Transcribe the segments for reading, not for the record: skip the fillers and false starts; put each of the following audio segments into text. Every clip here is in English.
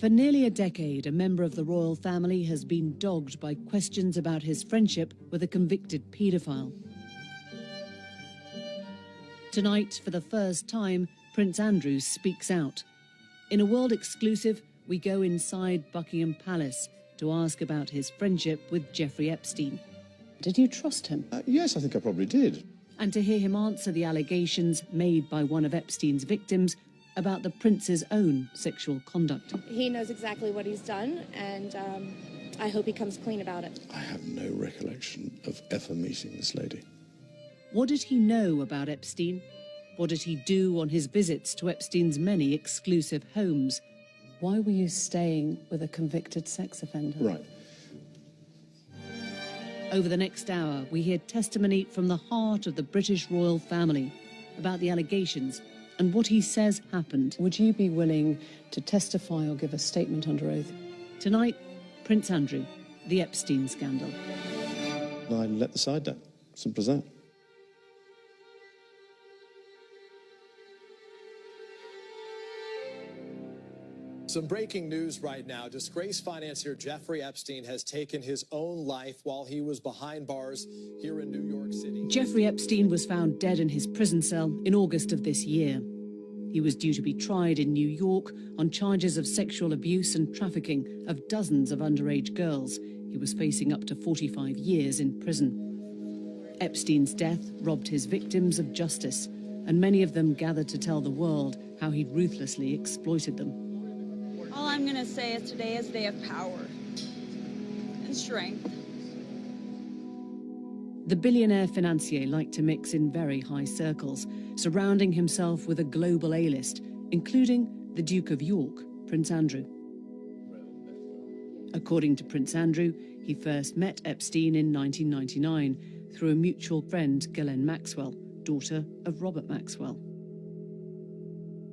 For nearly a decade, a member of the royal family has been dogged by questions about his friendship with a convicted paedophile. Tonight, for the first time, Prince Andrew speaks out. In a world exclusive, we go inside Buckingham Palace to ask about his friendship with Jeffrey Epstein. Did you trust him? Yes, I think I probably did. And to hear him answer the allegations made by one of Epstein's victims about the prince's own sexual conduct. He knows exactly what he's done, and I hope he comes clean about it. I have no recollection of ever meeting this lady. What did he know about Epstein? What did he do on his visits to Epstein's many exclusive homes? Why were you staying with a convicted sex offender? Right. Over the next hour, we hear testimony from the heart of the British royal family about the allegations and what he says happened. Would you be willing to testify or give a statement under oath? Tonight, Prince Andrew, the Epstein scandal. I let the side down. Simple as that. Some breaking news right now. Disgraced financier Jeffrey Epstein has taken his own life while he was behind bars here in New York City. Jeffrey Epstein was found dead in his prison cell in August of this year. He was due to be tried in New York on charges of sexual abuse and trafficking of dozens of underage girls. He was facing up to 45 years in prison. Epstein's death robbed his victims of justice, and many of them gathered to tell the world how he ruthlessly exploited them. All I'm going to say is today is a day of power and strength. The billionaire financier liked to mix in very high circles, surrounding himself with a global A-list, including the Duke of York, Prince Andrew. According to Prince Andrew, he first met Epstein in 1999 through a mutual friend, Ghislaine Maxwell, daughter of Robert Maxwell.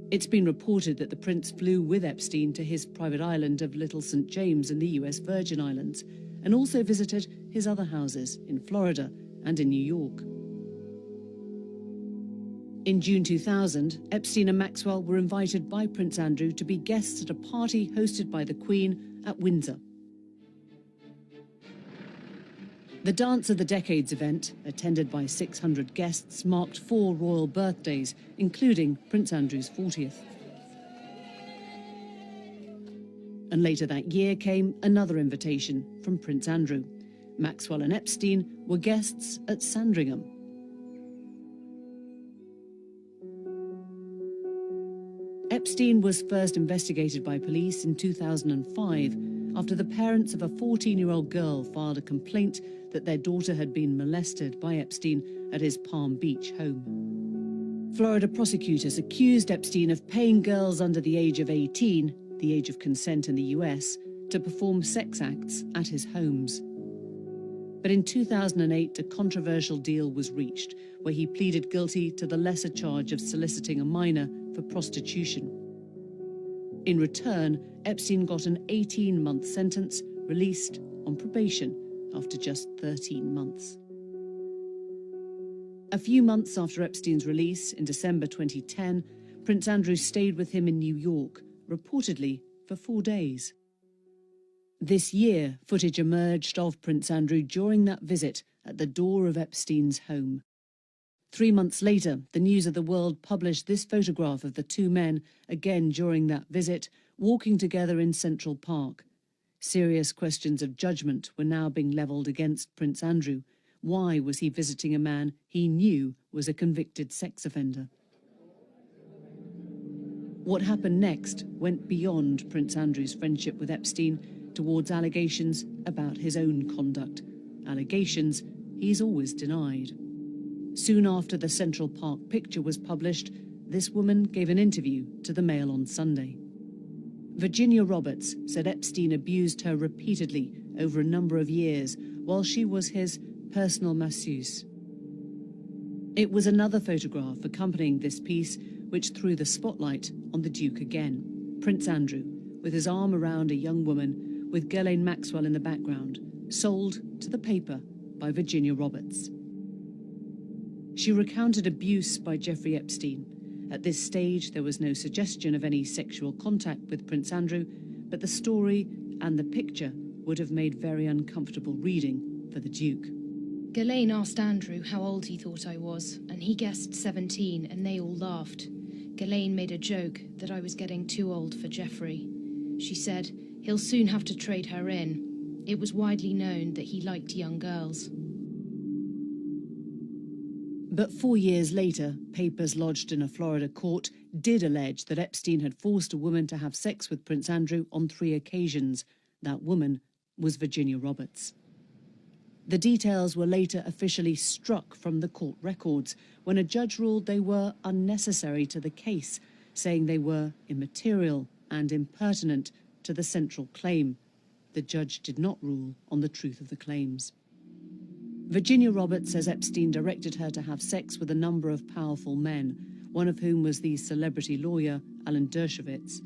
It's been reported that the prince flew with Epstein to his private island of Little St. James in the US Virgin Islands, and also visited his other houses in Florida and in New York. In June 2000, Epstein and Maxwell were invited by Prince Andrew to be guests at a party hosted by the Queen at Windsor. The Dance of the Decades event, attended by 600 guests, marked 4 royal birthdays, including Prince Andrew's 40th. And later that year came another invitation from Prince Andrew. Maxwell and Epstein were guests at Sandringham. Epstein was first investigated by police in 2005 after the parents of a 14-year-old girl filed a complaint that their daughter had been molested by Epstein at his Palm Beach home. Florida prosecutors accused Epstein of paying girls under the age of 18, the age of consent in the US, to perform sex acts at his homes. But in 2008, a controversial deal was reached where he pleaded guilty to the lesser charge of soliciting a minor for prostitution. In return, Epstein got an 18-month sentence, released on probation after just 13 months. A few months after Epstein's release, in December 2010, Prince Andrew stayed with him in New York, reportedly for 4 days. This year, footage emerged of Prince Andrew during that visit at the door of Epstein's home. 3 months later, the News of the World published this photograph of the two men, again during that visit, walking together in Central Park. Serious questions of judgment were now being levelled against Prince Andrew. Why was he visiting a man he knew was a convicted sex offender? What happened next went beyond Prince Andrew's friendship with Epstein towards allegations about his own conduct. Allegations he's always denied. Soon after the Central Park picture was published, this woman gave an interview to the Mail on Sunday. Virginia Roberts said Epstein abused her repeatedly over a number of years while she was his personal masseuse. It was another photograph accompanying this piece which threw the spotlight on the Duke again. Prince Andrew, with his arm around a young woman with Ghislaine Maxwell in the background, sold to the paper by Virginia Roberts. She recounted abuse by Jeffrey Epstein. At this stage, there was no suggestion of any sexual contact with Prince Andrew, but the story and the picture would have made very uncomfortable reading for the Duke. Ghislaine asked Andrew how old he thought I was, and he guessed 17, and they all laughed. Ghislaine made a joke that I was getting too old for Geoffrey. She said he'll soon have to trade her in. It was widely known that he liked young girls. But 4 years later, papers lodged in a Florida court did allege that Epstein had forced a woman to have sex with Prince Andrew on 3 occasions. That woman was Virginia Roberts. The details were later officially struck from the court records when a judge ruled they were unnecessary to the case, saying they were immaterial and impertinent to the central claim. The judge did not rule on the truth of the claims. Virginia Roberts says Epstein directed her to have sex with a number of powerful men, one of whom was the celebrity lawyer Alan Dershowitz.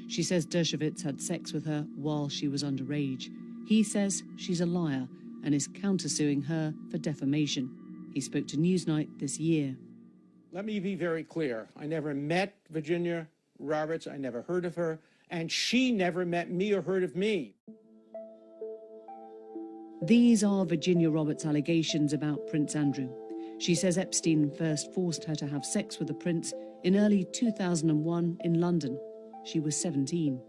She says Dershowitz had sex with her while she was underage. He says she's a liar and is countersuing her for defamation. He spoke to Newsnight this year. Let me be very clear. I never met Virginia Roberts. I never heard of her. And she never met me or heard of me. These are Virginia Roberts' allegations about Prince Andrew. She says Epstein first forced her to have sex with the prince in early 2001 in London. She was 17.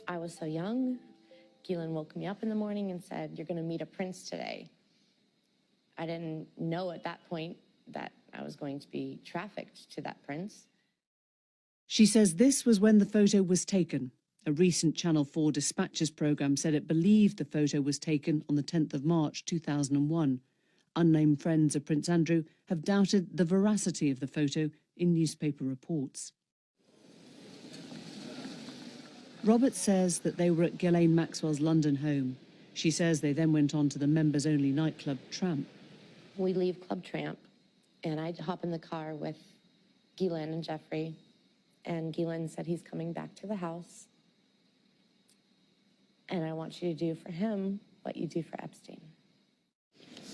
I was so young. Keelan woke me up in the morning and said, "You're going to meet a prince today." I didn't know at that point that I was going to be trafficked to that prince. She says this was when the photo was taken. A recent Channel 4 Dispatches programme said it believed the photo was taken on the 10th of March 2001. Unnamed friends of Prince Andrew have doubted the veracity of the photo in newspaper reports. Roberts says that they were at Ghislaine Maxwell's London home. She says they then went on to the members-only nightclub Tramp. We leave Club Tramp, and I hop in the car with Ghislaine and Geoffrey, and Ghislaine said he's coming back to the house, and I want you to do for him what you do for Epstein.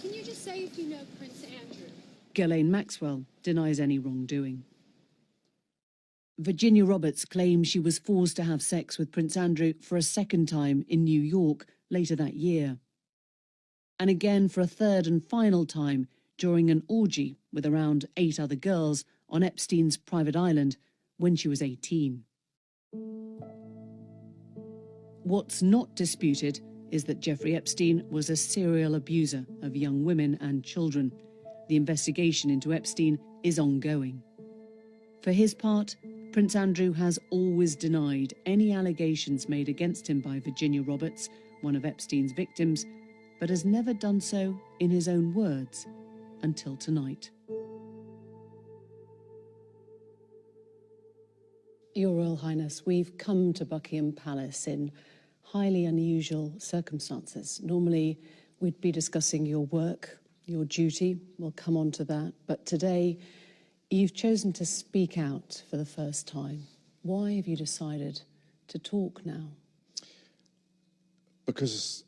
Can you just say if you know Prince Andrew? Ghislaine Maxwell denies any wrongdoing. Virginia Roberts claims she was forced to have sex with Prince Andrew for a second time in New York later that year. And again for a third and final time during an orgy with around 8 other girls on Epstein's private island when she was 18. What's not disputed is that Jeffrey Epstein was a serial abuser of young women and children. The investigation into Epstein is ongoing. For his part, Prince Andrew has always denied any allegations made against him by Virginia Roberts, one of Epstein's victims, but has never done so in his own words until tonight. Your Royal Highness, we've come to Buckingham Palace in highly unusual circumstances. Normally, we'd be discussing your work, your duty. We'll come on to that. But today, you've chosen to speak out for the first time. Why have you decided to talk now? Because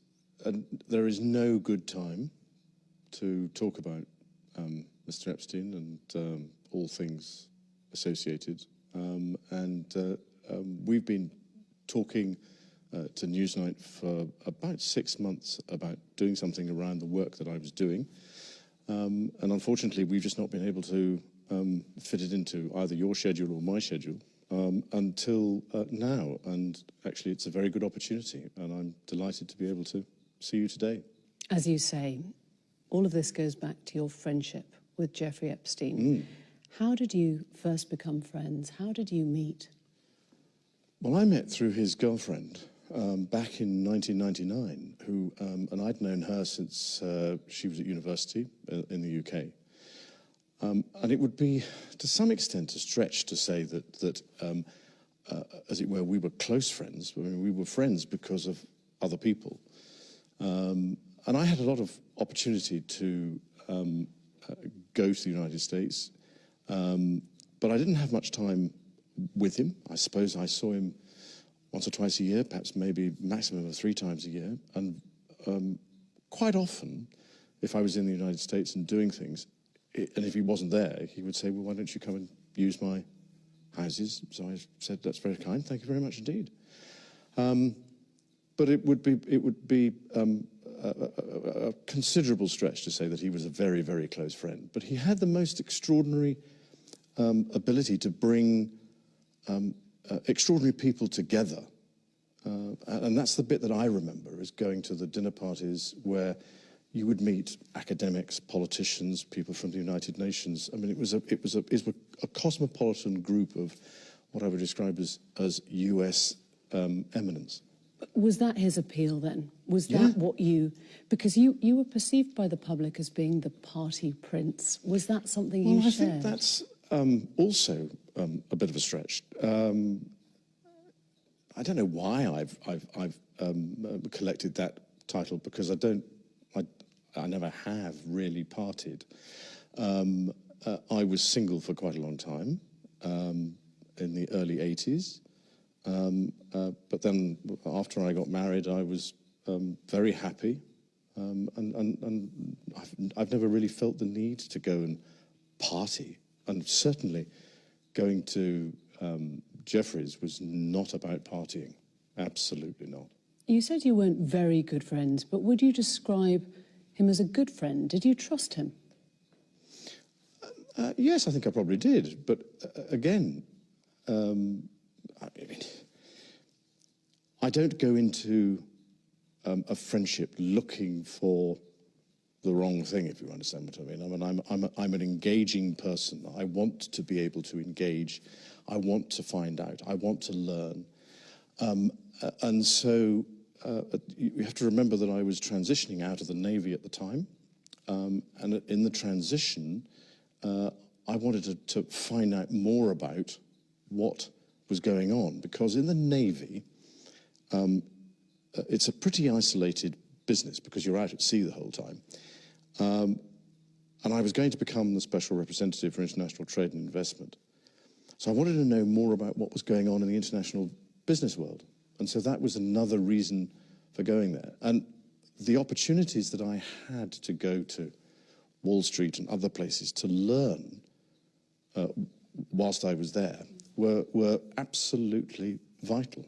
there is no good time to talk about Mr. Epstein and all things associated. We've been talking to Newsnight for about 6 months about doing something around the work that I was doing. And unfortunately, we've just not been able to fit it into either your schedule or my schedule until now. And actually, it's a very good opportunity, and I'm delighted to be able to see you today. As you say, all of this goes back to your friendship with Jeffrey Epstein. How did you first become friends? How did you meet? Well, I met through his girlfriend back in 1999, and I'd known her since she was at university in the UK. And it would be, to some extent, a stretch to say that as it were, we were close friends. I mean, we were friends because of other people. And I had a lot of opportunity to go to the United States, but I didn't have much time with him. I suppose I saw him once or twice a year, perhaps maybe maximum of 3 times a year. And quite often, if I was in the United States and doing things, and if he wasn't there, he would say, well, why don't you come and use my houses? So I said, that's very kind, thank you very much indeed. But it would be a considerable stretch to say that he was a very, very close friend. But he had the most extraordinary ability to bring extraordinary people together. And that's the bit that I remember, is going to the dinner parties where you would meet academics, politicians, people from the United Nations. I mean, it was a cosmopolitan group of what I would describe as US eminence. Was that his appeal then? Was that what you... Because you were perceived by the public as being the party prince. Was that something you shared? I think that's also a bit of a stretch. I don't know why I've collected that title, because I never have really partied. I was single for quite a long time in the early 80s. But then after I got married, I was very happy. And I've never really felt the need to go and party. And certainly going to Jeffrey's was not about partying. Absolutely not. You said you weren't very good friends, but would you describe him as a good friend? Did you trust him? Yes, I think I probably did. But again, I don't go into a friendship looking for the wrong thing, if you understand what I mean. I'm an engaging person. I want to be able to engage. I want to find out. I want to learn. And so you have to remember that I was transitioning out of the Navy at the time. And in the transition, I wanted to find out more about what was going on, because in the Navy, it's a pretty isolated business because you're out at sea the whole time. And I was going to become the Special Representative for International Trade and Investment. So I wanted to know more about what was going on in the international business world. And so that was another reason for going there. And the opportunities that I had to go to Wall Street and other places to learn whilst I was there were absolutely vital.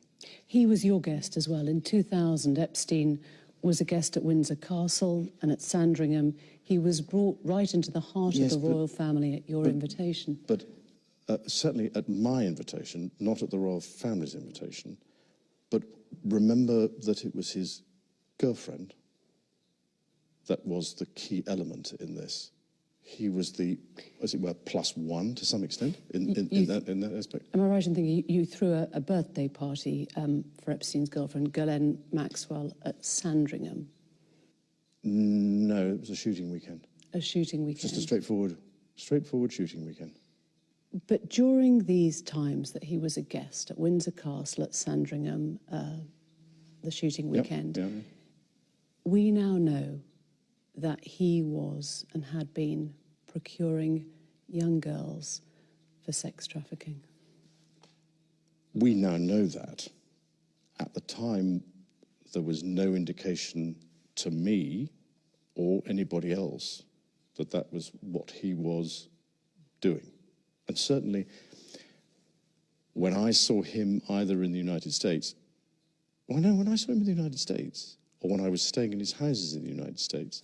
He was your guest as well. In 2000, Epstein was a guest at Windsor Castle and at Sandringham. He was brought right into the heart of the royal family at your invitation. But certainly at my invitation, not at the royal family's invitation. But remember that it was his girlfriend that was the key element in this. He was the, as it were, plus one to some extent in that aspect. Am I right in thinking you threw a birthday party for Epstein's girlfriend, Ghislaine Maxwell, at Sandringham? No, it was a shooting weekend. A shooting weekend? Just a straightforward shooting weekend. But during these times that he was a guest at Windsor Castle, at Sandringham, the shooting weekend, we now know that he was and had been procuring young girls for sex trafficking. We now know that. At the time, there was no indication to me or anybody else that that was what he was doing. And certainly, when I saw him either in the United States, when I saw him in the United States, or when I was staying in his houses in the United States,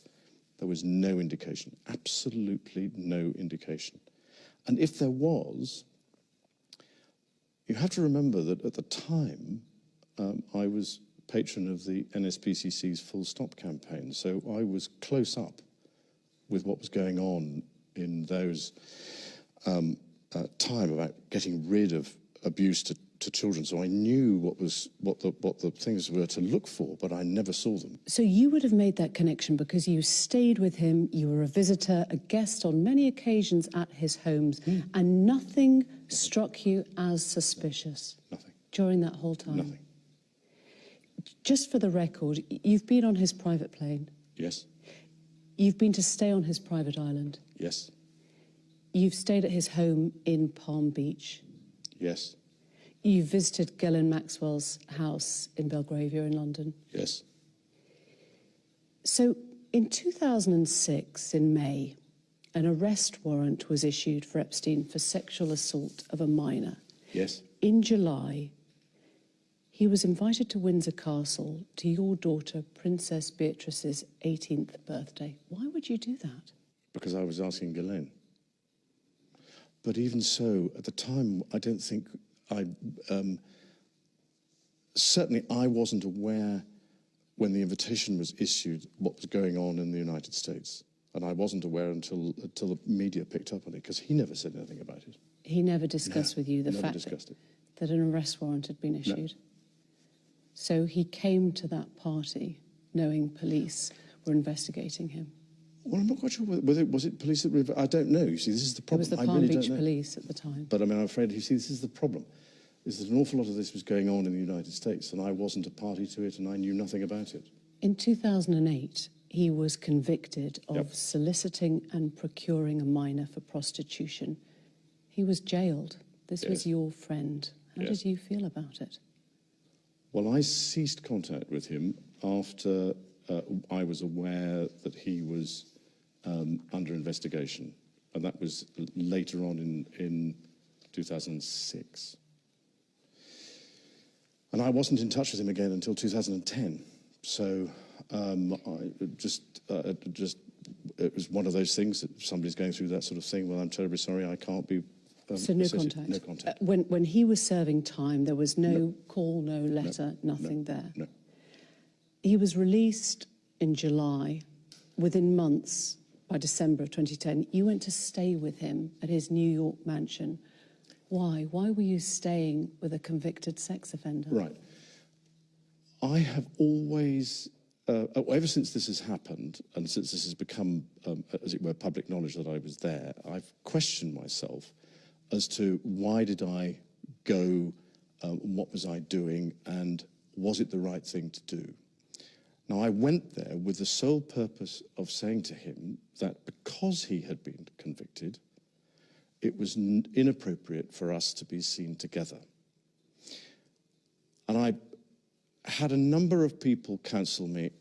there was no indication, absolutely no indication. And if there was, you have to remember that at the time, I was patron of the NSPCC's Full Stop campaign, so I was close up with what was going on in those time about getting rid of abuse to children. So I knew what the things were to look for, but I never saw them. So you would have made that connection because you stayed with him, you were a visitor, a guest on many occasions at his homes, and nothing struck you as suspicious? Nothing. During that whole time? Nothing. Just for the record, you've been on his private plane? Yes. You've been to stay on his private island? Yes. You've stayed at his home in Palm Beach? Yes. You visited Ghislaine Maxwell's house in Belgravia in London? Yes. So in 2006, in May, an arrest warrant was issued for Epstein for sexual assault of a minor. Yes. In July, He was invited to Windsor Castle to your daughter, Princess Beatrice's 18th birthday. Why would you do that? Because I was asking Ghislaine. But even so, at the time, I don't think certainly I wasn't aware when the invitation was issued what was going on in the United States. And I wasn't aware until the media picked up on it, because he never said anything about it. He never discussed with you the never fact discussed it. that an arrest warrant had been issued? No. So he came to that party knowing police were investigating him? Well, I'm not quite sure whether was it police that were. I don't know. You see, this is the It problem. was the I Palm really Beach don't know. police at the time. But I mean, I'm afraid, you see, this is the problem, is that an awful lot of this was going on in the United States, and I wasn't a party to it, and I knew nothing about it. In 2008, he was convicted of Yep. soliciting and procuring a minor for prostitution. He was jailed. This was Yes. your friend. How Yes. did you feel about it? Well, I ceased contact with him after I was aware that he was under investigation, and that was later on in 2006. And I wasn't in touch with him again until 2010. So it was one of those things that somebody's going through that sort of thing. Well, I'm terribly sorry, I can't be. So no associated. contact? No contact. When he was serving time, there was no call, no letter, nothing there? No. He was released in July. Within months, by December of 2010, you went to stay with him at his New York mansion. Why? Why were you staying with a convicted sex offender? Right. I have always, ever since this has happened, and since this has become, as it were, public knowledge that I was there, I've questioned myself as to why did I go, what was I doing, and was it the right thing to do? Now, I went there with the sole purpose of saying to him that because he had been convicted, it was inappropriate for us to be seen together. And I had a number of people counsel me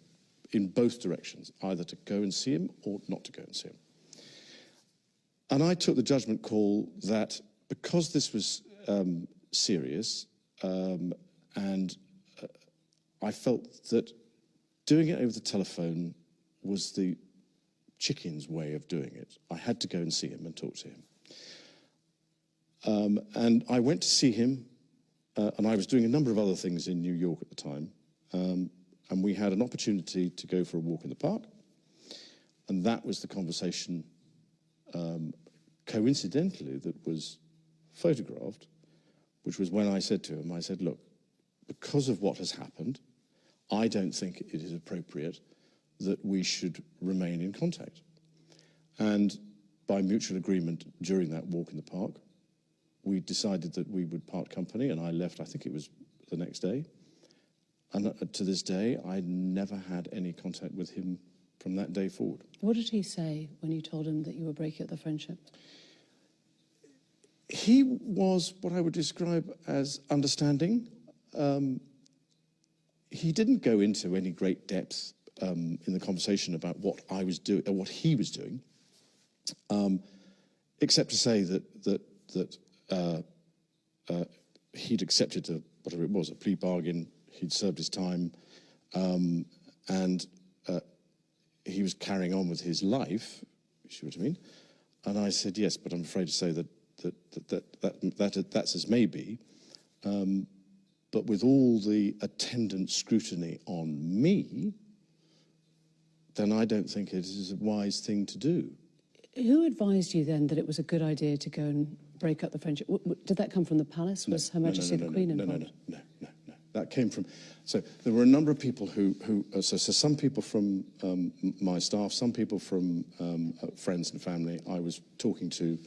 in both directions, either to go and see him or not to go and see him. And I took the judgment call that because this was serious, and I felt that doing it over the telephone was the chicken's way of doing it. I had to go and see him and talk to him. And I went to see him, and I was doing a number of other things in New York at the time, and we had an opportunity to go for a walk in the park, and that was the conversation, coincidentally, that was photographed, which was when I said to him, I said, look, because of what has happened, I don't think it is appropriate that we should remain in contact. And by mutual agreement during that walk in the park, we decided that we would part company, and I left, I think it was the next day. And to this day, I never had any contact with him from that day forward. What did he say when you told him that you were breaking up the friendship? He was what I would describe as understanding. He didn't go into any great depth in the conversation about what I was doing, or what he was doing, except to say that he'd accepted whatever it was, a plea bargain. He'd served his time, and he was carrying on with his life. You see what I mean? And I said yes, but I'm afraid to say that's as may be. But with all the attendant scrutiny on me, then I don't think it is a wise thing to do. Who advised you then that it was a good idea to go and break up the friendship? Did that come from the palace? Was Her Majesty the Queen involved? No. That came from. So there were a number of people so some people from my staff, some people from friends and family I was talking to,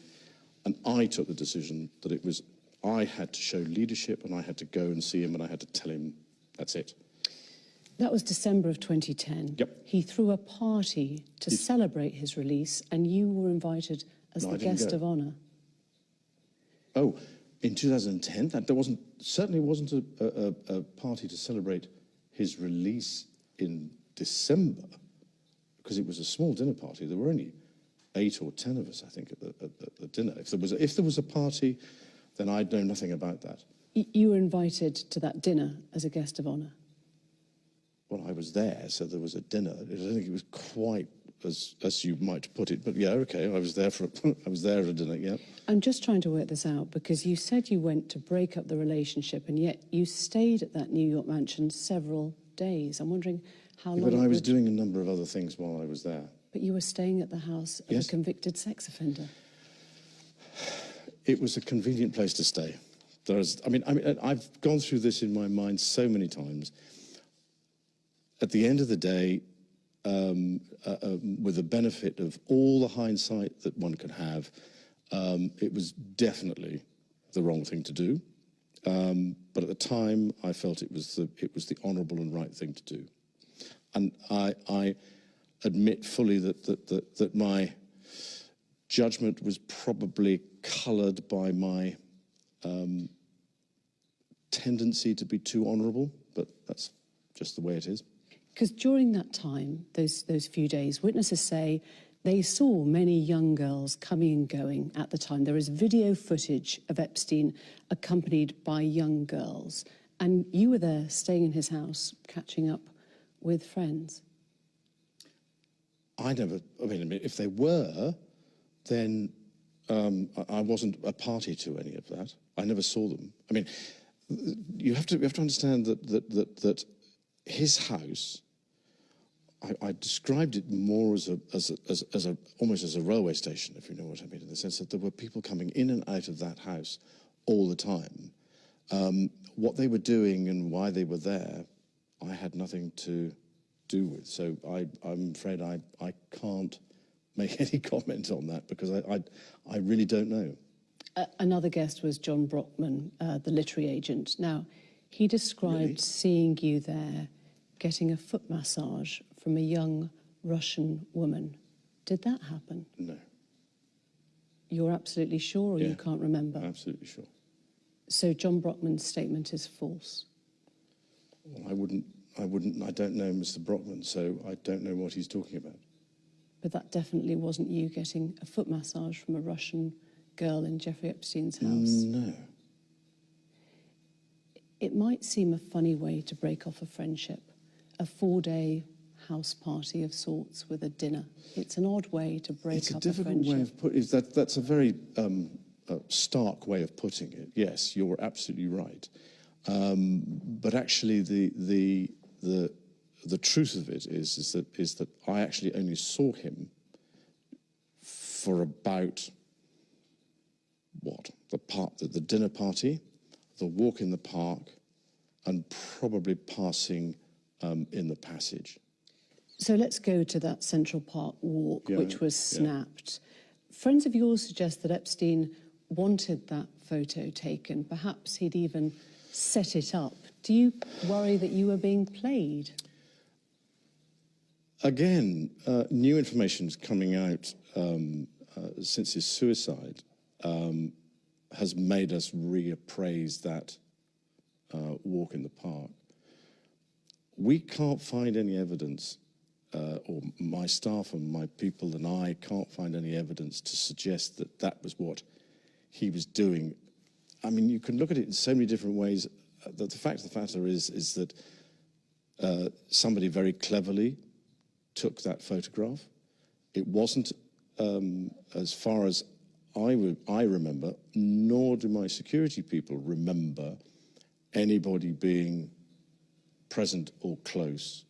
and I took the decision that it was I had to show leadership, and I had to go and see him, and I had to tell him that's it. That was December of 2010. Yep. He threw a party to celebrate his release, and you were invited as the guest of honour. Oh, in 2010, there certainly wasn't a party to celebrate his release in December, because it was a small dinner party. There were only 8 or 10 of us, I think, at the dinner. If there was a party, then I'd know nothing about that. You were invited to that dinner as a guest of honour. Well, I was there, so there was a dinner. I don't think it was quite as you might put it, but yeah, okay, I was there I was there at a dinner, yeah. I'm just trying to work this out because you said you went to break up the relationship and yet you stayed at that New York mansion several days. I'm wondering how long... But I was doing a number of other things while I was there. But you were staying at the house of a convicted sex offender. It was a convenient place to stay. I mean, I've gone through this in my mind so many times. At the end of the day, with the benefit of all the hindsight that one could have, it was definitely the wrong thing to do. But at the time, I felt it was the honourable and right thing to do. And I admit fully that my judgment was probably coloured by my tendency to be too honourable, but that's just the way it is. Because during that time, those few days, witnesses say they saw many young girls coming and going at the time. There is video footage of Epstein accompanied by young girls. And you were there staying in his house, catching up with friends. I mean, if they were, then I wasn't a party to any of that. I never saw them. I mean, you have to understand that his house, I described it more as almost as a railway station, if you know what I mean, in the sense that there were people coming in and out of that house all the time. What they were doing and why they were there, I had nothing to do with. So I'm afraid I can't make any comment on that because I really don't know. Another guest was John Brockman, the literary agent. Now, he described seeing you there getting a foot massage from a young Russian woman. Did that happen? No. You're absolutely sure or you can't remember? Absolutely sure. So John Brockman's statement is false? Well, I don't know Mr. Brockman, so I don't know what he's talking about. But that definitely wasn't you getting a foot massage from a Russian girl in Jeffrey Epstein's house? No. It might seem a funny way to break off a friendship, a 4-day house party of sorts with a dinner. It's an odd way to break up a friendship. It's a difficult way of putting it. That's a very stark way of putting it. Yes, you're absolutely right. But actually, the truth of it is that I actually only saw him for about the dinner party, the walk in the park, and probably passing in the passage. So let's go to that Central Park walk, which was snapped. Friends of yours suggest that Epstein wanted that photo taken. Perhaps he'd even set it up. Do you worry that you were being played? Again, new information's coming out since his suicide has made us reappraise that walk in the park. We can't find any evidence, or my staff and my people and I can't find any evidence to suggest that that was what he was doing. I mean, you can look at it in so many different ways. The fact of the matter is that somebody very cleverly took that photograph. It wasn't, as far as I remember, nor do my security people remember anybody being present or close,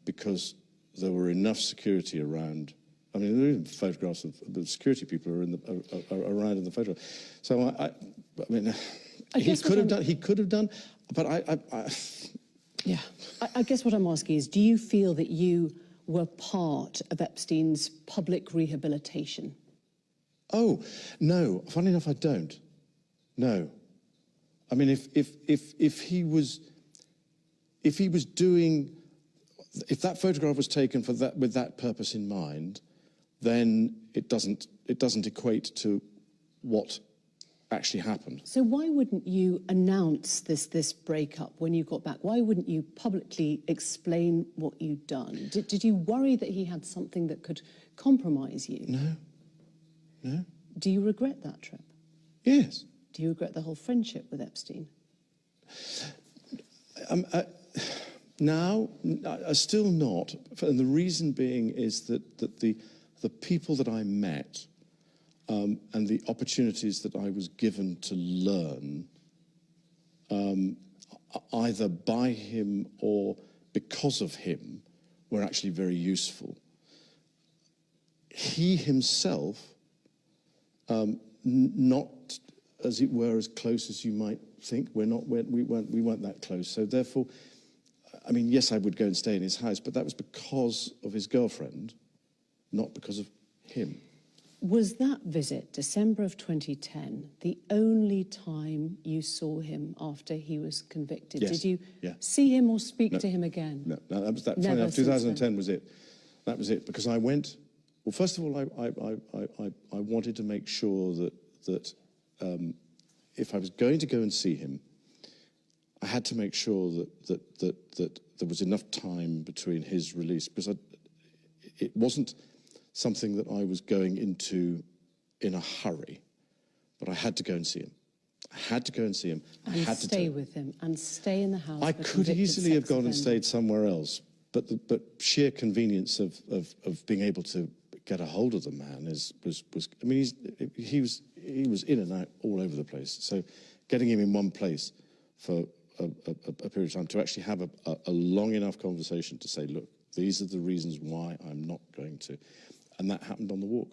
because there were enough security around. I mean, there are even photographs of the security people are around in the photograph. So I mean, he could have done, but I guess what I'm asking is, do you feel that you were part of Epstein's public rehabilitation? Oh, no. Funny enough, I don't. No. I mean, if he was doing, if that photograph was taken for that with that purpose in mind, then it doesn't equate to what actually happened. So why wouldn't you announce this breakup when you got back? Why wouldn't you publicly explain what you'd done? Did you worry that he had something that could compromise you? No. No. Do you regret that trip? Yes. Do you regret the whole friendship with Epstein? Now, still not. And the reason being is that the people that I met and the opportunities that I was given to learn, either by him or because of him, were actually very useful. He himself, not, as it were, as close as you might think. We weren't that close. So therefore, I mean, yes, I would go and stay in his house, but that was because of his girlfriend, not because of him. Was that visit, December of 2010, the only time you saw him after he was convicted? Yes. Did you Yeah. see him or speak to him again? No, that was that. Never Funny enough, since 2010 was it. That was it, because I went. Well, first of all, I wanted to make sure that if I was going to go and see him, I had to make sure that there was enough time between his release, because it wasn't something that I was going into in a hurry, but I had to go and see him. I had to go and see him. And I had to stay with him and stay in the house. I of a could convicted easily have sex gone and offender. stayed somewhere else, but sheer convenience of being able to get a hold of the man was. I mean, he was in and out all over the place. So getting him in one place for a period of time to actually have a long enough conversation to say, look, these are the reasons why I'm not going to, and that happened on the walk.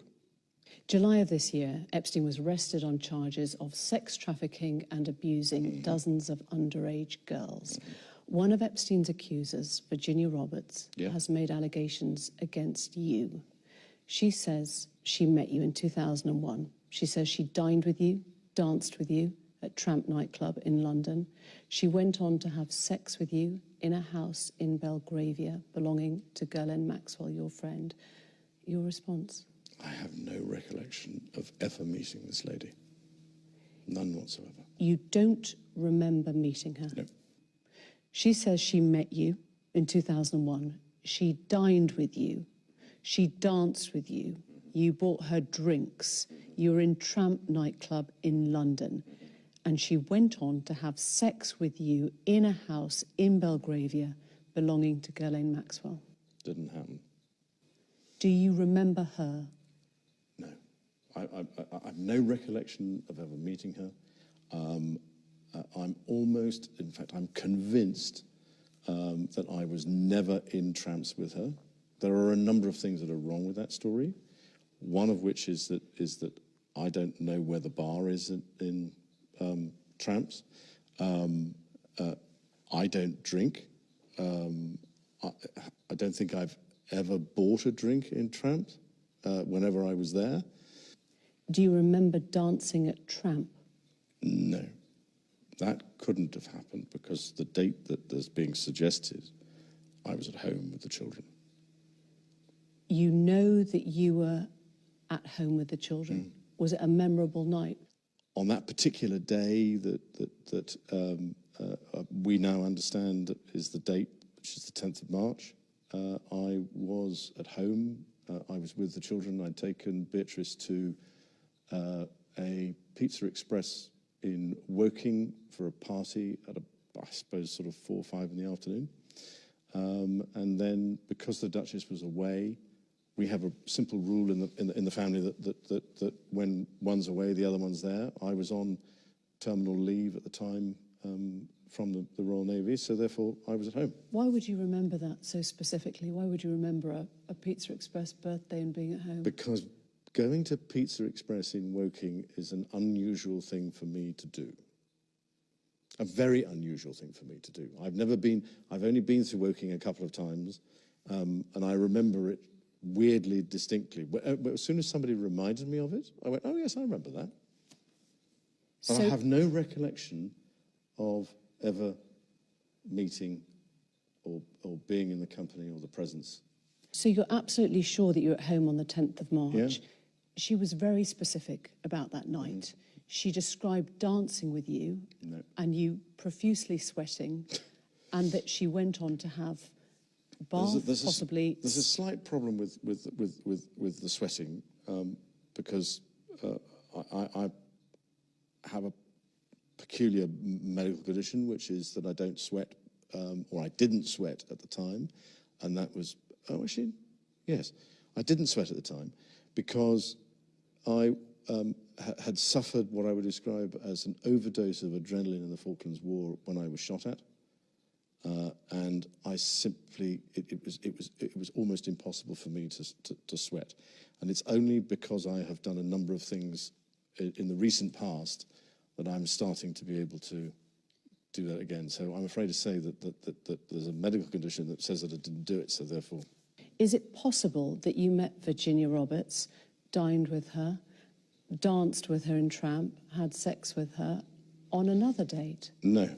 July of this year, Epstein was arrested on charges of sex trafficking and abusing dozens of underage girls. One of Epstein's accusers, Virginia Roberts, has made allegations against you. She says she met you in 2001. She says she dined with you, danced with you at Tramp nightclub in London. She went on to have sex with you in a house in Belgravia belonging to Ghislaine Maxwell, your friend. Your response? I have no recollection of ever meeting this lady. None whatsoever. You don't remember meeting her? No. She says she met you in 2001. She dined with you. She danced with you. You bought her drinks. You were in Tramp nightclub in London. And she went on to have sex with you in a house in Belgravia belonging to Ghislaine Maxwell. Didn't happen. Do you remember her? No. I have no recollection of ever meeting her. I'm almost, in fact, I'm convinced that I was never in Tramps with her. There are a number of things that are wrong with that story. One of which is that I don't know where the bar is in Tramps. I don't drink. I don't think I've ever bought a drink in Tramp whenever I was there. Do you remember dancing at Tramp? No. That couldn't have happened because the date that is being suggested, I was at home with the children. You know that you were at home with the children. Was it a memorable night? On that particular day that we now understand is the date, which is the 10th of March, I was at home. I was with the children. I'd taken Beatrice to a Pizza Express in Woking for a party at I suppose sort of 4 or 5 in the afternoon. And then because the Duchess was away, we have a simple rule in the family that when one's away, the other one's there. I was on terminal leave at the time from the Royal Navy, so therefore I was at home. Why would you remember that so specifically? Why would you remember a Pizza Express birthday and being at home? Because going to Pizza Express in Woking is an unusual thing for me to do. A very unusual thing for me to do. I've only been through Woking a couple of times, and I remember it weirdly distinctly. As soon as somebody reminded me of it, I went, oh yes, I remember that. But I have no recollection of ever meeting or being in the company or the presence. So you're absolutely sure that you're at home on the 10th of March. Yeah. She was very specific about that night. She described dancing with you and you profusely sweating, and that she went on to have bath, possibly. There's a slight problem with the sweating because I have peculiar medical condition, which is that I don't sweat, or I didn't sweat at the time, and that was, oh, actually, yes, I didn't sweat at the time because I had suffered what I would describe as an overdose of adrenaline in the Falklands War when I was shot at, and I simply, it was almost impossible for me to sweat, and it's only because I have done a number of things in the recent past that I'm starting to be able to do that again. So I'm afraid to say that there's a medical condition that says that I didn't do it, so therefore. Is it possible that you met Virginia Roberts, dined with her, danced with her in Tramp, had sex with her on another date? No.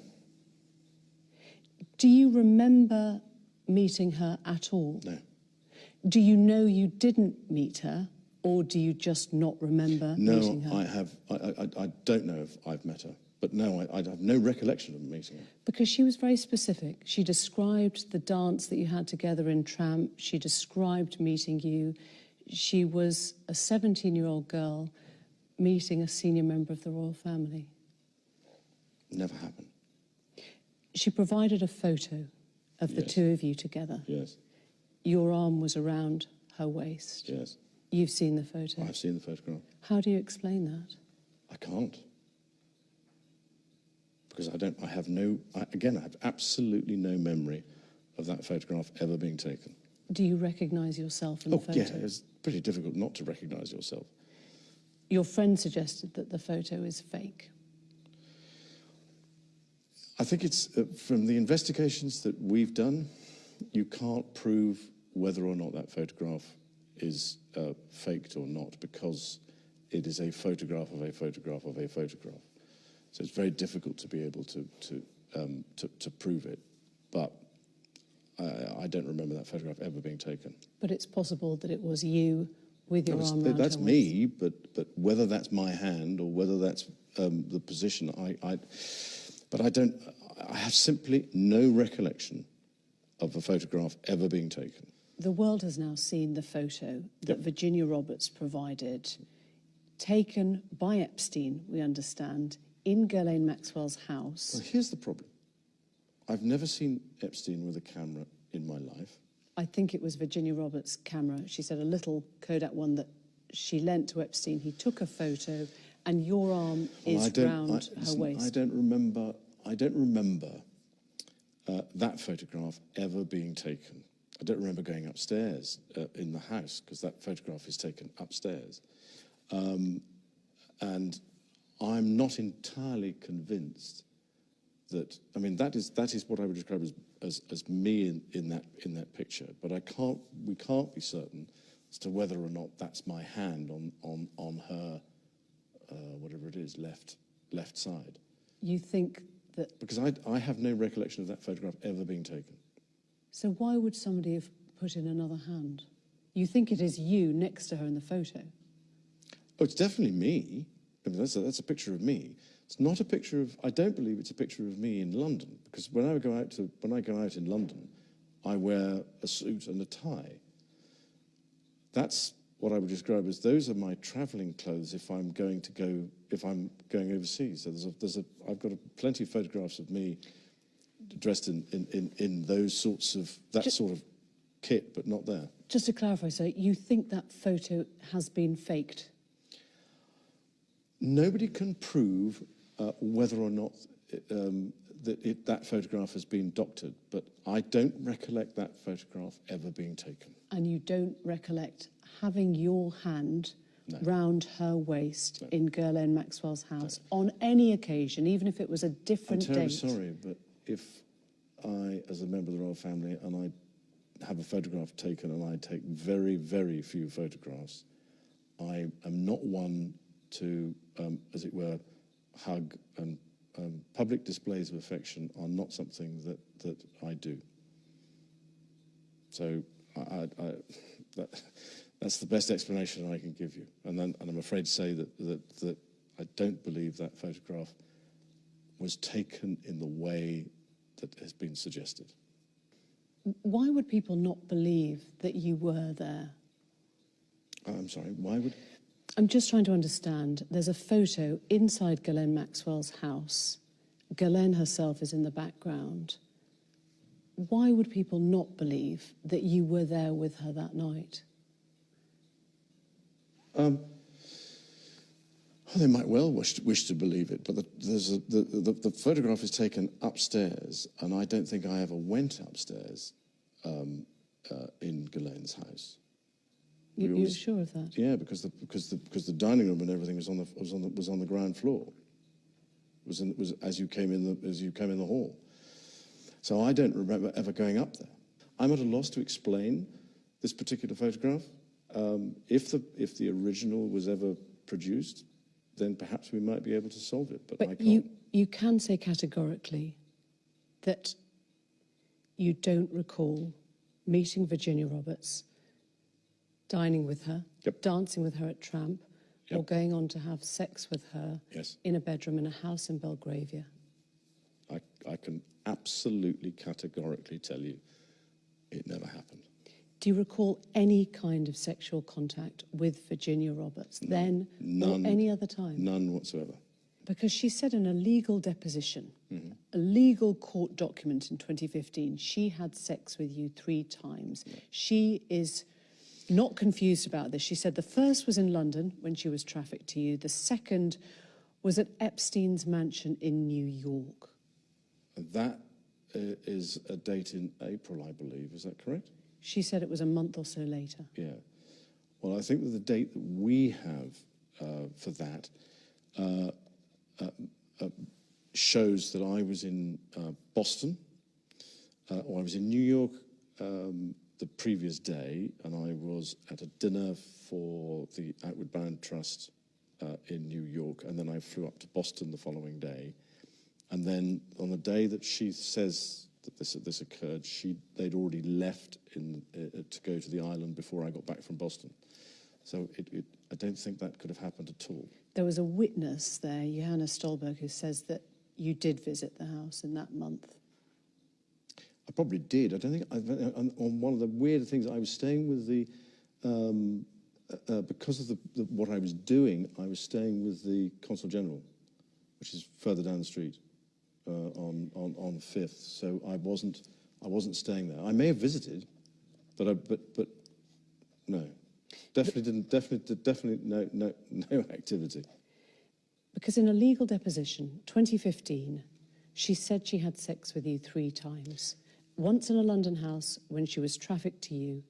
Do you remember meeting her at all? No. Do you know you didn't meet her, or do you just not remember meeting her? No, I have. I don't know if I've met her, but no, I have no recollection of meeting her. Because she was very specific. She described the dance that you had together in Tramp. She described meeting you. She was a 17-year-old girl meeting a senior member of the royal family. Never happened. She provided a photo of the two of you together. Yes. Your arm was around her waist. Yes. You've seen the photo. I've seen the photograph. How do you explain that? I can't. Because I have no, again, I have absolutely no memory of that photograph ever being taken. Do you recognise yourself in the photo? Yeah, it's pretty difficult not to recognise yourself. Your friend suggested that the photo is fake. I think it's, from the investigations that we've done, you can't prove whether or not that photograph is faked or not, because it is a photograph of a photograph of a photograph. So it's very difficult to be able to prove it. But I don't remember that photograph ever being taken. But it's possible that it was you with your arm around that's her me, but whether that's my hand or whether that's the position, but I have simply no recollection of a photograph ever being taken. The world has now seen the photo that Virginia Roberts provided, taken by Epstein, we understand, in Ghislaine Maxwell's house. Well, here's the problem. I've never seen Epstein with a camera in my life. I think it was Virginia Roberts' camera. She said a little Kodak one that she lent to Epstein. He took a photo, and your arm is round her waist. I don't remember that photograph ever being taken. I don't remember going upstairs in the house, because that photograph is taken upstairs. And I'm not entirely convinced that, I mean, that is what I would describe as me in that picture. But we can't be certain as to whether or not that's my hand on her, whatever it is, left side. You think that... Because I have no recollection of that photograph ever being taken. So why would somebody have put in another hand? You think it is you next to her in the photo? Oh, it's definitely me. I mean, that's a picture of me. It's not a picture of, I don't believe it's a picture of me in London, because when I go out in London, I wear a suit and a tie. That's what I would describe as, those are my travelling clothes if I'm going overseas. So I've got plenty of photographs of me dressed in those sorts of, sort of kit, but not there. Just to clarify, so you think that photo has been faked? Nobody can prove whether or not that photograph has been doctored, but I don't recollect that photograph ever being taken. And you don't recollect having your hand round her waist in Ghislaine Maxwell's house on any occasion, even if it was a different date? I'm terribly sorry, but if I, as a member of the royal family, and I have a photograph taken, and I take very, very few photographs, I am not one to, as it were, hug, and public displays of affection are not something that I do. So that's the best explanation I can give you. And I'm afraid to say that I don't believe that photograph was taken in the way that has been suggested. Why would people not believe that you were there? I'm sorry, why would... I'm just trying to understand. There's a photo inside Ghislaine Maxwell's house Ghislaine herself is in the background. Why would people not believe that you were there with her that night? They might well wish to believe it, but the photograph is taken upstairs, and I don't think I ever went upstairs in Ghislaine's house. You're sure of that? Yeah, because the dining room and everything was on the ground floor. Was as you came in the hall. So I don't remember ever going up there. I'm at a loss to explain this particular photograph. If the original was ever produced, then perhaps we might be able to solve it. But I can't. You can say categorically that you don't recall meeting Virginia Roberts, dining with her, dancing with her at Tramp, or going on to have sex with her in a bedroom in a house in Belgravia. I can absolutely categorically tell you it never happened. Do you recall any kind of sexual contact with Virginia Roberts then or any other time? None whatsoever. Because she said in a legal deposition, a legal court document in 2015, she had sex with you 3 times. Yeah. She is not confused about this. She said the first was in London when she was trafficked to you. The second was at Epstein's mansion in New York. That is a date in April, I believe. Is that correct? She said it was a month or so later. Yeah. Well, I think that the date that we have for that shows that I was in Boston, or I was in New York the previous day, and I was at a dinner for the Outward Bound Trust in New York, and then I flew up to Boston the following day. And then on the day that she says that this occurred, they'd already left to go to the island before I got back from Boston. So I don't think that could have happened at all. There was a witness there, Johanna Stolberg, who says that you did visit the house in that month. I probably did. I don't think. On one of the weird things, I was staying with the because of what I was doing. I was staying with the Consul General, which is further down the street on Fifth. So I wasn't staying there. I may have visited, but no. Definitely no activity. Because in a legal deposition, 2015, she said she had sex with you 3 times. Once in a London house when she was trafficked to you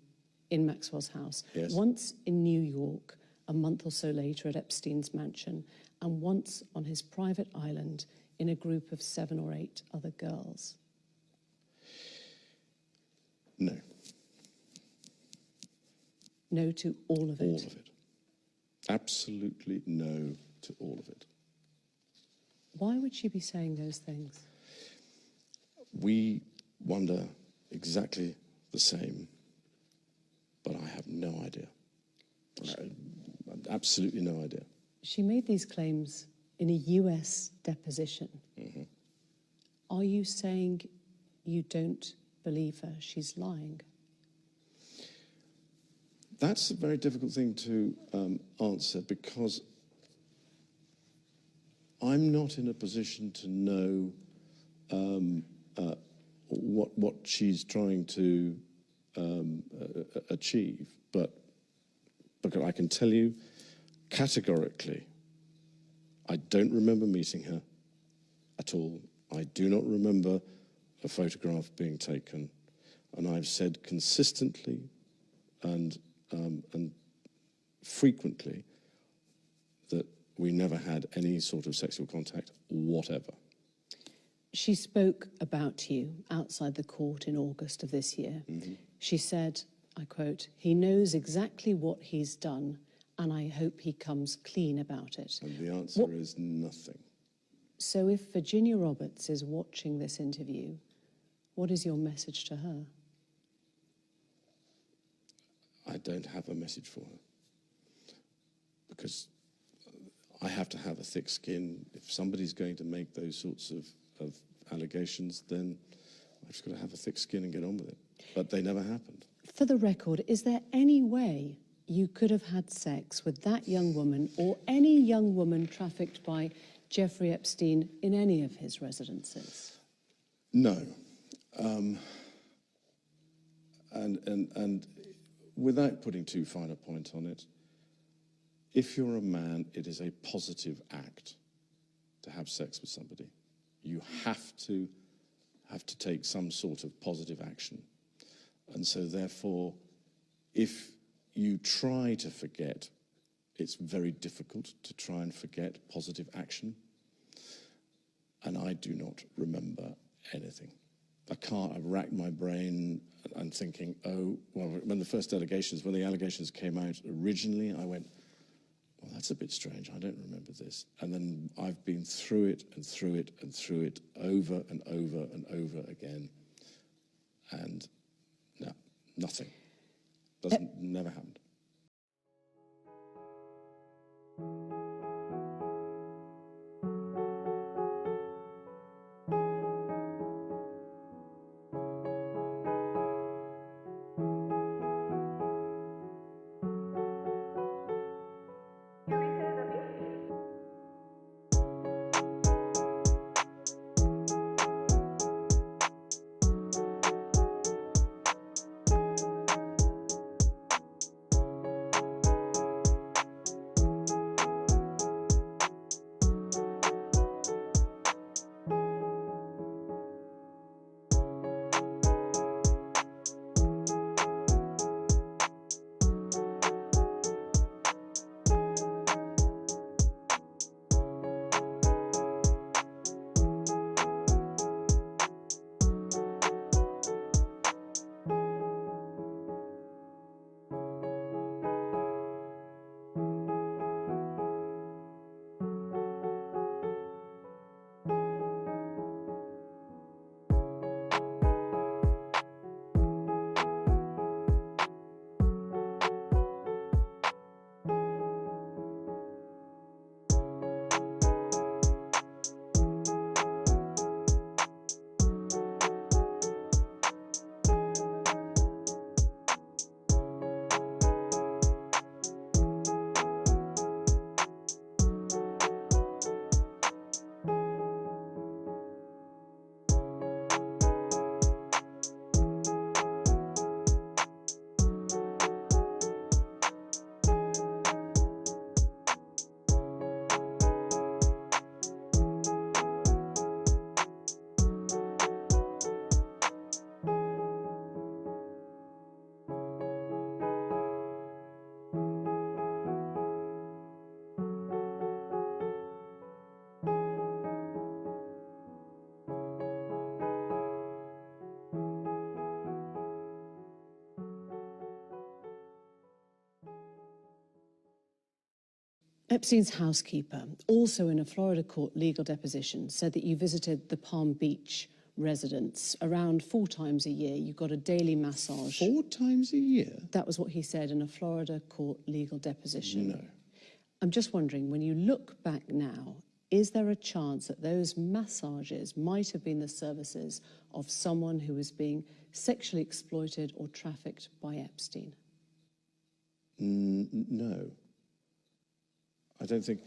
in Maxwell's house. Yes. Once in New York a month or so later at Epstein's mansion. And once on his private island in a group of 7 or 8 other girls. No. No to all of it? All of it. Absolutely no to all of it. Why would she be saying those things? We wonder exactly the same, but I have no idea. Absolutely no idea. She made these claims in a US deposition. Mm-hmm. Are you saying you don't believe her? She's lying? That's a very difficult thing to answer, because I'm not in a position to know what she's trying to achieve, but I can tell you categorically, I don't remember meeting her at all. I do not remember a photograph being taken, and I've said consistently and frequently that we never had any sort of sexual contact whatever. She spoke about you outside the court in August of this year. Mm-hmm. She said, I quote, "He knows exactly what he's done, and I hope he comes clean about it." And the answer is nothing. So if Virginia Roberts is watching this interview, what is your message to her? I don't have a message for her, because I have to have a thick skin. If somebody's going to make those sorts of allegations, then I've just got to have a thick skin and get on with it. But they never happened. For the record, is there any way you could have had sex with that young woman or any young woman trafficked by Jeffrey Epstein in any of his residences? No. And without putting too fine a point on it, if you're a man, it is a positive act to have sex with somebody. You have to take some sort of positive action. And so therefore, if you try to forget, it's very difficult to try and forget positive action. And I do not remember anything. I've racked my brain and thinking, oh, well, when the allegations came out originally, I went, well, that's a bit strange. I don't remember this. And then I've been through it and through it and through it over and over and over again. And no, nothing. Never happened. Epstein's housekeeper, also in a Florida court legal deposition, said that you visited the Palm Beach residence around 4 times a year. You got a daily massage. 4 times a year? That was what he said in a Florida court legal deposition. No. I'm just wondering, when you look back now, is there a chance that those massages might have been the services of someone who was being sexually exploited or trafficked by Epstein? No. I don't think,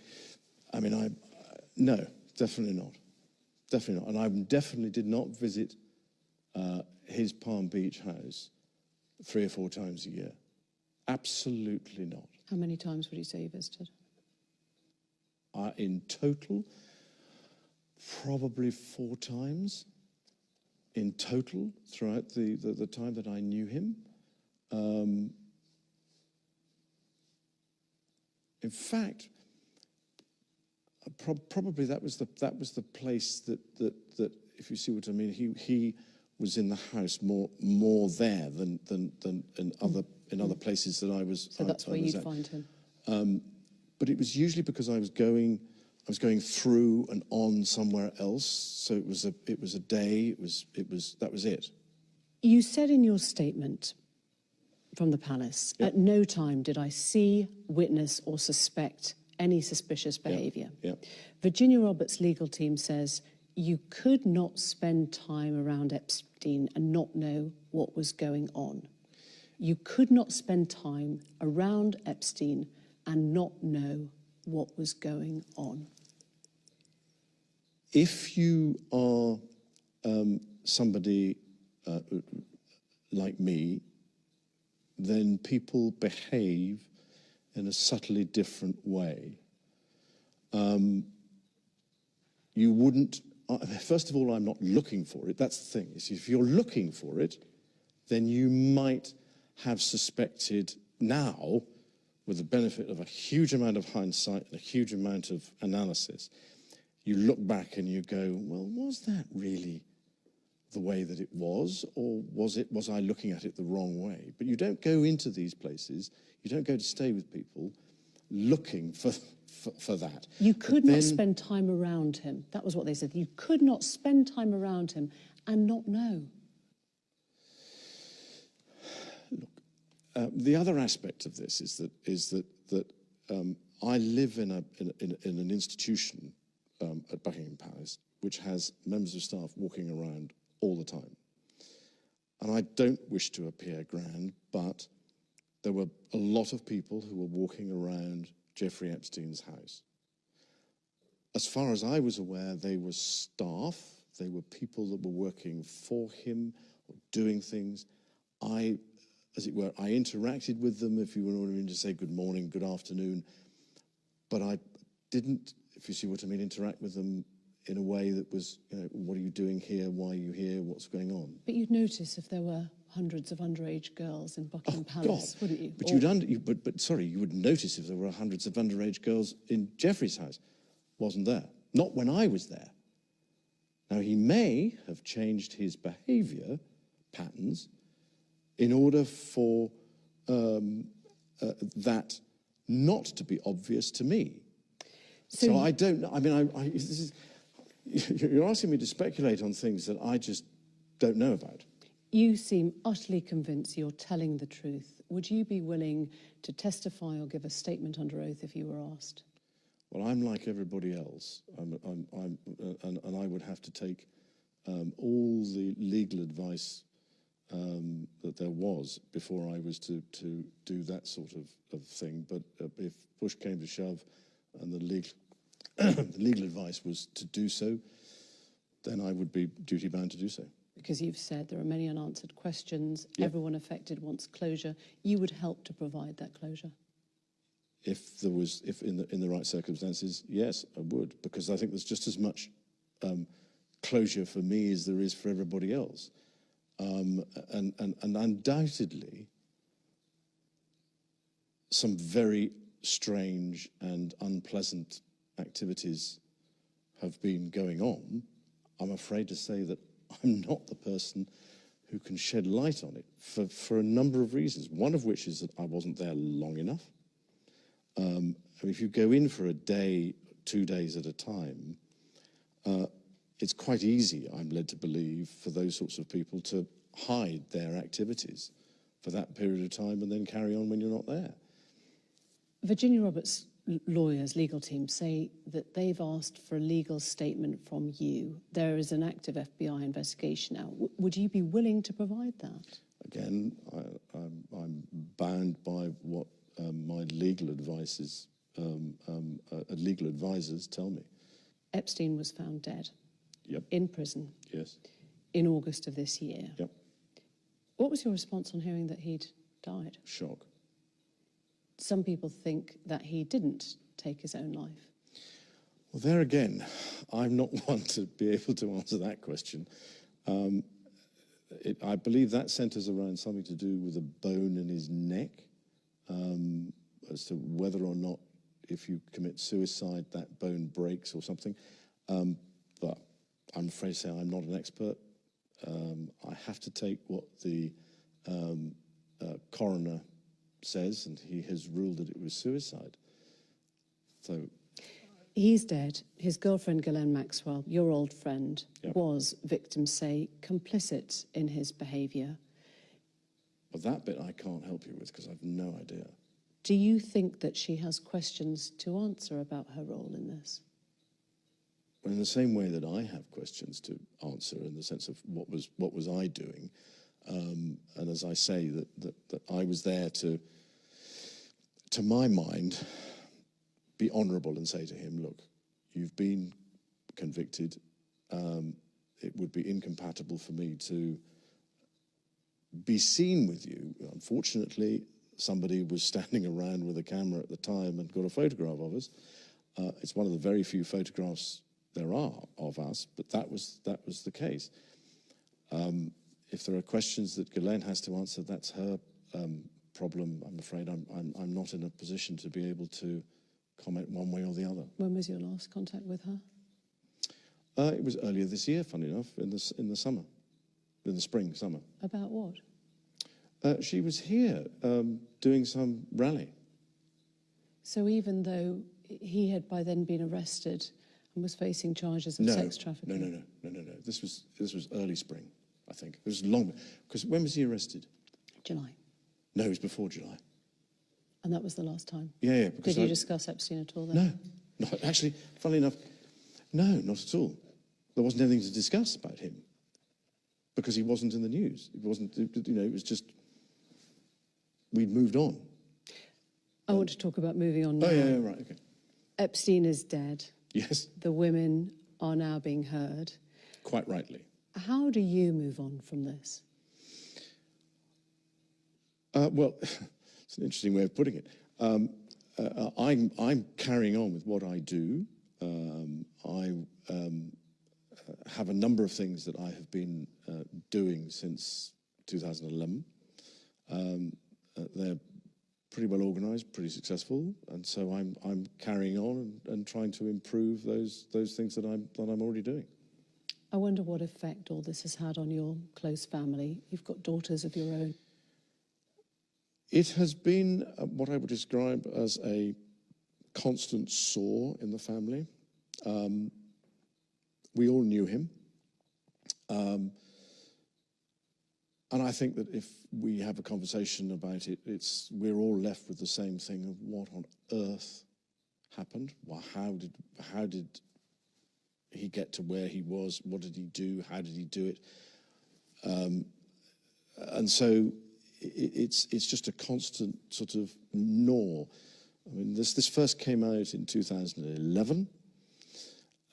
no, definitely not. Definitely not. And I definitely did not visit his Palm Beach house 3 or 4 times a year. Absolutely not. How many times would you say you visited? In total, probably 4 times. In total, throughout the time that I knew him. In fact, probably that was the place that if you see what I mean, he was in the house more there than in other places that I was. So that's where you'd find him. But it was usually because I was going through and on somewhere else. So it was a day. That was it. You said in your statement from the palace, Yep. at no time did I see, witness, or suspect any suspicious behaviour. Yep. Virginia Roberts' legal team says you could not spend time around Epstein and not know what was going on. You could not spend time around Epstein and not know what was going on. If you are somebody like me, then people behave in a subtly different way. You wouldn't, first of all, I'm not looking for it. That's the thing. Is if you're looking for it, then you might have suspected now, with the benefit of a huge amount of hindsight and a huge amount of analysis, you look back and you go, well, was that really the way that it was, or was I looking at it the wrong way? But you don't go into these places, you don't go to stay with people looking for that. You could not spend time around him. That was what they said. You could not spend time around him and not know. Look, the other aspect of this is that I live in an institution at Buckingham Palace which has members of staff walking around all the time. And I don't wish to appear grand, but there were a lot of people who were walking around Jeffrey Epstein's house. As far as I was aware, they were staff, they were people that were working for him or doing things. As it were, I interacted with them, if you were to say good morning, good afternoon, but I didn't, if you see what I mean, interact with them in a way that was, you know, what are you doing here? Why are you here? What's going on? But you'd notice if there were hundreds of underage girls in Buckingham Palace, God, wouldn't you? But you would notice if there were hundreds of underage girls in Jeffrey's house. Wasn't there. Not when I was there. Now, he may have changed his behaviour patterns in order for that not to be obvious to me. So I don't know. I mean, you're asking me to speculate on things that I just don't know about. You seem utterly convinced you're telling the truth. Would you be willing to testify or give a statement under oath if you were asked? Well, I'm like everybody else, and I would have to take all the legal advice that there was before I was to do that sort of thing. But if push came to shove and the legal advice was to do so, then I would be duty-bound to do so. Because you've said there are many unanswered questions, everyone affected wants closure. You would help to provide that closure? If in the right circumstances, yes, I would, because I think there's just as much closure for me as there is for everybody else. And undoubtedly, some very strange and unpleasant activities have been going on. I'm afraid to say that I'm not the person who can shed light on it for a number of reasons, one of which is that I wasn't there long enough. I mean, if you go in for a day, 2 days at a time, it's quite easy, I'm led to believe, for those sorts of people to hide their activities for that period of time and then carry on when you're not there. Virginia Roberts' lawyers, legal team, say that they've asked for a legal statement from you. There is an active FBI investigation now. Would you be willing to provide that? Again, I'm bound by what my legal advice legal advisors tell me. Epstein was found dead. Yep. In prison. Yes. In August of this year. Yep. What was your response on hearing that he'd died? Shock. Some people think that he didn't take his own life. Well, there again, I'm not one to be able to answer that question. I believe that centres around something to do with a bone in his neck, as to whether or not, if you commit suicide, that bone breaks or something. But I'm afraid to say I'm not an expert. I have to take what the coroner says, and he has ruled that it was suicide. So he's dead. His girlfriend, Ghislaine Maxwell, your old friend, was, victims say, complicit in his behaviour. Well, that bit I can't help you with because I've no idea. Do you think that she has questions to answer about her role in this? Well, in the same way that I have questions to answer, in the sense of what was I doing, and as I say, that I was there to my mind, be honourable and say to him, look, you've been convicted, it would be incompatible for me to be seen with you. Unfortunately, somebody was standing around with a camera at the time and got a photograph of us. It's one of the very few photographs there are of us, but that was the case. If there are questions that Ghislaine has to answer, that's her problem. I'm afraid I'm not in a position to be able to comment one way or the other. When was your last contact with her? It was earlier this year, funny enough, in the summer, in the summer. About what? She was here doing some rally. So even though he had by then been arrested and was facing charges of sex trafficking? No. This was early spring, I think. It was long, because when was he arrested? July. No, it was before July. And that was the last time? Yeah. Did you discuss Epstein at all then? No, actually, funnily enough, no, not at all. There wasn't anything to discuss about him because he wasn't in the news. It wasn't, it was just, we'd moved on. I want to talk about moving on now. Oh, yeah, right, okay. Epstein is dead. Yes. The women are now being heard. Quite rightly. How do you move on from this? Well, it's an interesting way of putting it. I'm carrying on with what I do. I have a number of things that I have been doing since 2011. They're pretty well organised, pretty successful, and so I'm carrying on and trying to improve those things that I'm already doing. I wonder what effect all this has had on your close family. You've got daughters of your own. It has been what I would describe as a constant sore in the family. We all knew him. And I think that if we have a conversation about it, we're all left with the same thing of what on earth happened? Well, how did he get to where he was? What did he do? How did he do it? And so it's just a constant sort of gnaw. I mean, this first came out in 2011,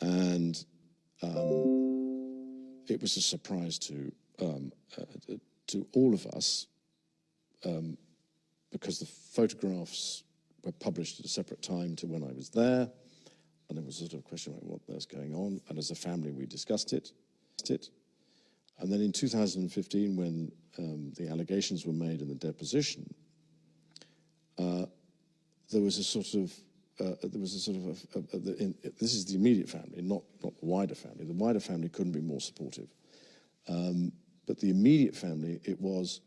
and it was a surprise to all of us because the photographs were published at a separate time to when I was there, and there was sort of a question about what was going on, and as a family we discussed it. And then in 2015, when the allegations were made in the deposition, there was a sort of this is the immediate family, not the wider family. The wider family couldn't be more supportive. But the immediate family, it was,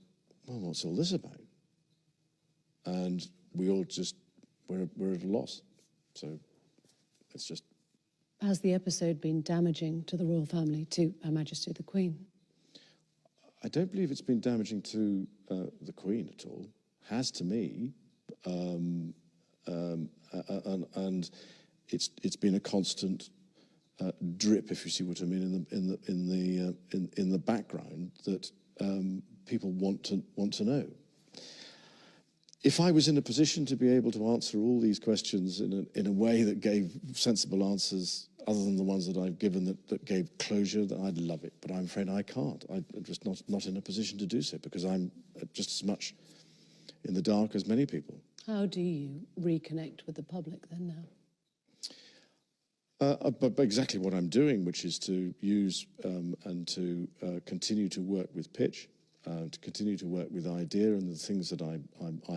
well, what's all this about? And we all just, we're at a loss. So it's just... Has the episode been damaging to the royal family, to Her Majesty the Queen? I don't believe it's been damaging to the Queen at all. Has to me. And it's been a constant drip, if you see what I mean, in the background that people want to know. If I was in a position to be able to answer all these questions in a way that gave sensible answers, other than the ones that I've given that gave closure, then I'd love it. But I'm afraid I can't. I'm just not in a position to do so because I'm just as much in the dark as many people. How do you reconnect with the public then now? But exactly what I'm doing, which is to use and to continue to work with pitch, to continue to work with idea and the things that I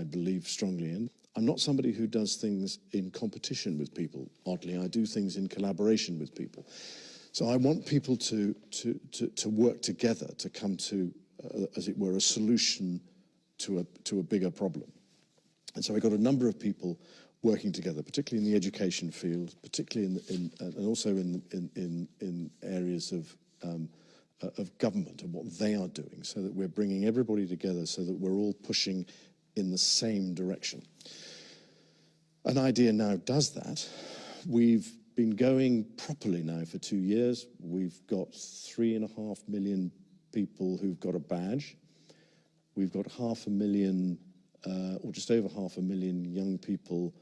believe strongly in. I'm not somebody who does things in competition with people. Oddly, I do things in collaboration with people. So I want people to work together to come to, as it were, a solution to a bigger problem. And so I got a number of people working together, particularly in the education field, particularly and also in areas of government and what they are doing, so that we're bringing everybody together, so that we're all pushing in the same direction. An idea now does that. We've been going properly now for 2 years. We've got 3.5 million people who've got a badge. We've got 500,000, or just over 500,000 young people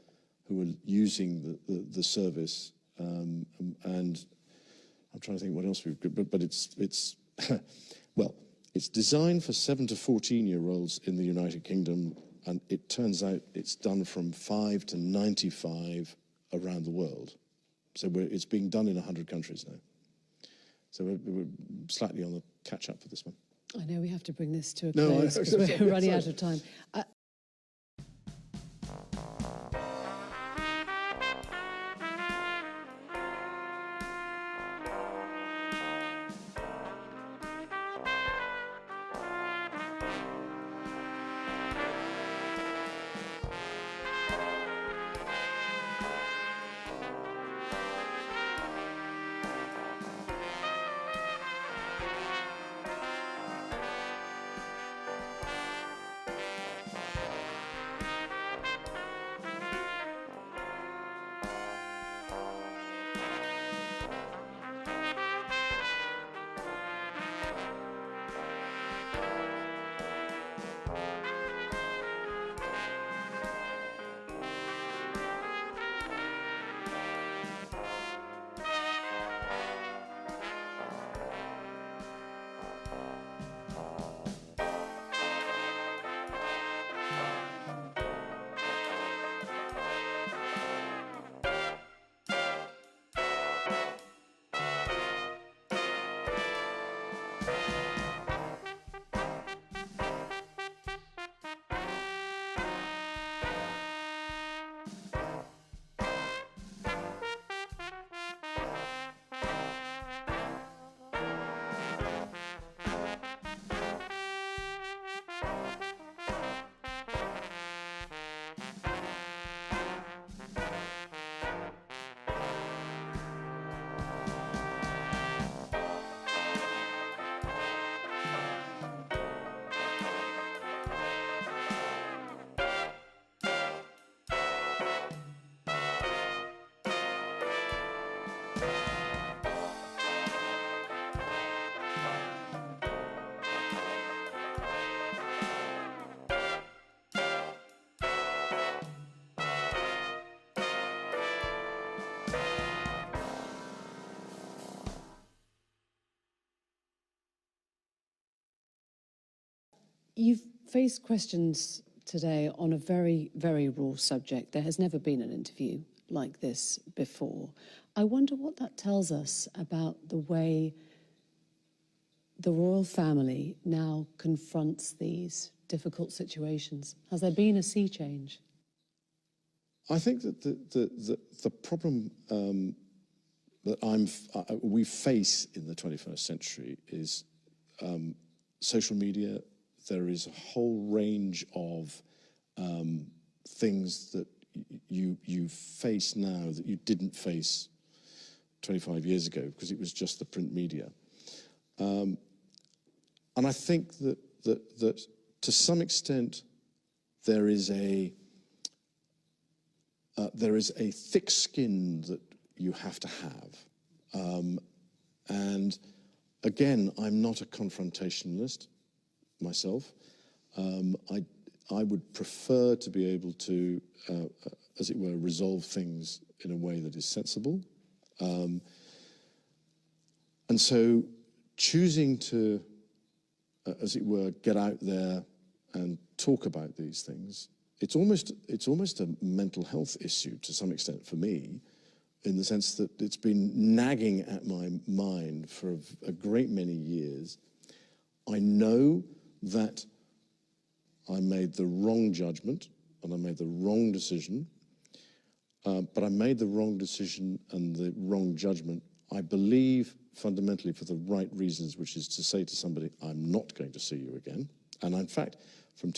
who are using the service, and I'm trying to think what else we've got, but it's well, it's designed for 7 to 14-year-olds in the United Kingdom, and it turns out it's done from 5 to 95 around the world. So it's being done in 100 countries now. So we're slightly on the catch-up for this one. I know we have to bring this to a No, close because we're running out of time. You've faced questions today on a very, very raw subject. There has never been an interview like this before. I wonder what that tells us about the way the royal family now confronts these difficult situations. Has there been a sea change? I think that the problem that we face in the 21st century is social media. There is a whole range of things that you face now that you didn't face 25 years ago because it was just the print media. And I think that to some extent there is a thick skin that you have to have. And again, I'm not a confrontationalist myself. I would prefer to be able to, as it were, resolve things in a way that is sensible. And so choosing to, as it were, get out there and talk about these things, it's almost a mental health issue to some extent for me, in the sense that it's been nagging at my mind for a great many years. I know that I made the wrong judgment and I made the wrong decision, but I made the wrong decision and the wrong judgment, I believe, fundamentally for the right reasons, which is to say to somebody, I'm not going to see you again. And in fact, from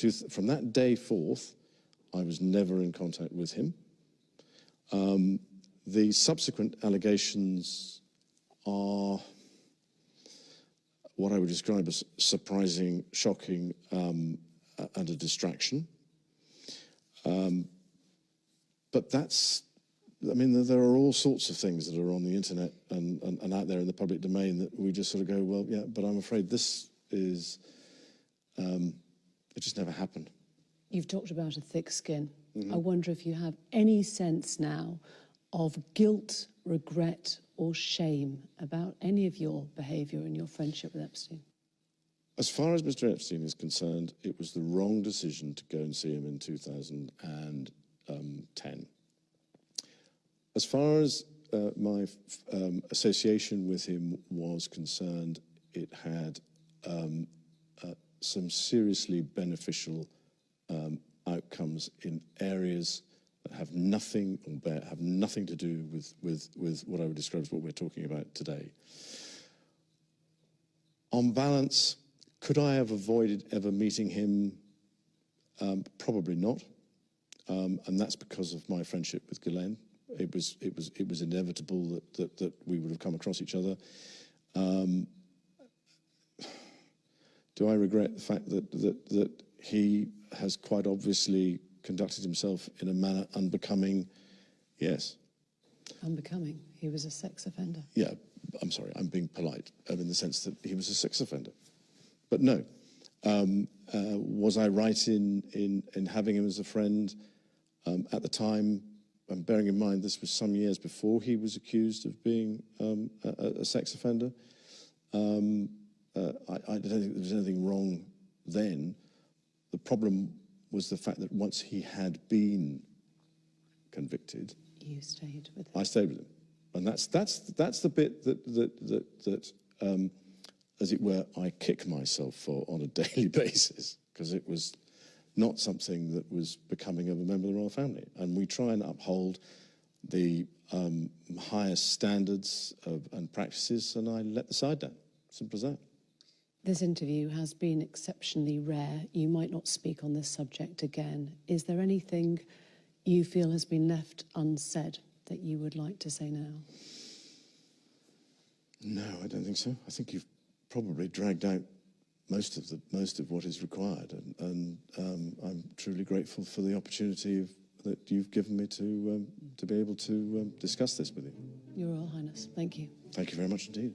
that day forth, I was never in contact with him. The subsequent allegations are what I would describe as surprising, shocking, and a distraction. But that's, I mean, there are all sorts of things that are on the internet and out there in the public domain that we just sort of go, well, yeah, but I'm afraid this is, it just never happened. You've talked about a thick skin. Mm-hmm. I wonder if you have any sense now of guilt, regret, or shame about any of your behaviour and your friendship with Epstein? As far as Mr. Epstein is concerned, it was the wrong decision to go and see him in 2010. As far as my association with him was concerned, it had some seriously beneficial outcomes in areas that have nothing to do with what I would describe as what we're talking about today. On balance, could I have avoided ever meeting him? Probably not, and that's because of my friendship with Ghislaine. It was inevitable that we would have come across each other. Do I regret the fact that he has quite obviously conducted himself in a manner unbecoming? Yes. Unbecoming? He was a sex offender. Yeah, I'm sorry, I'm being polite in the sense that he was a sex offender. But no. Was I right in having him as a friend at the time? And bearing in mind this was some years before he was accused of being a sex offender. I don't think there was anything wrong then. The problem was the fact that once he had been convicted, you stayed with him. I stayed with him, and that's the bit that as it were, I kick myself for on a daily basis, because it was not something that was becoming of a member of the royal family, and we try and uphold the highest standards and practices, and I let the side down. Simple as that. This interview has been exceptionally rare. You might not speak on this subject again. Is there anything you feel has been left unsaid that you would like to say now? No, I don't think so. I think you've probably dragged out most of what is required, and I'm truly grateful for the opportunity that you've given me to be able to discuss this with you. Your Royal Highness, thank you. Thank you very much indeed.